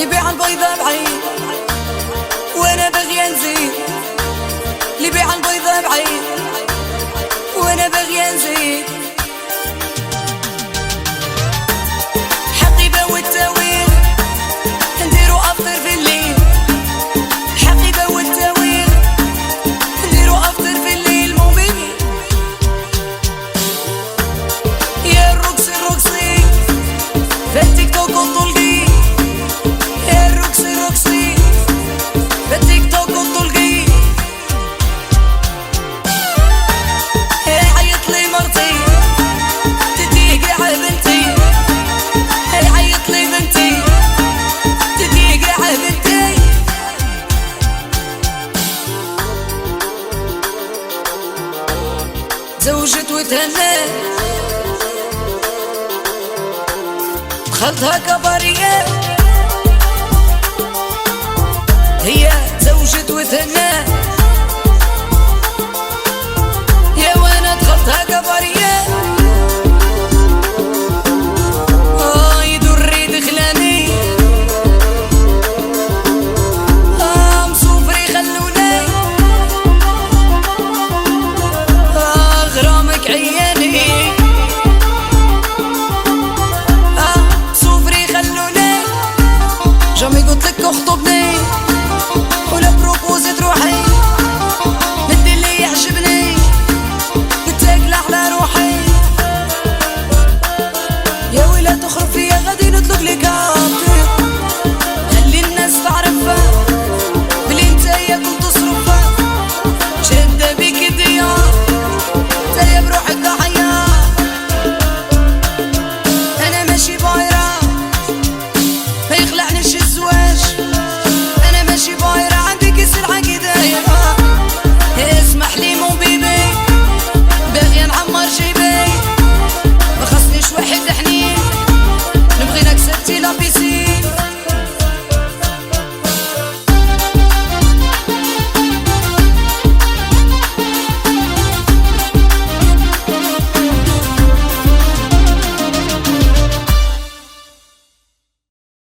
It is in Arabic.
يبيع البيضة بعيد وانا باغي نزيد، اللي يبيع البيضة بعيد وانا باغي نزيد. حقيبة والتاويل نديرو افطر في الليل، حقيبة والتاويل نديرو افطر في الليل. مون بيبي يا الروكسي الروكسي في التيك توك وطلقي، يا الروكسي الروكسي في التيك توك وطلقي. عيط لي مرتي تتيقع بنتي، عيط لي بنتي تتيقع بنتي. تزوجت وتهنت دخلتها كبارية، هي تزوجت وتهنت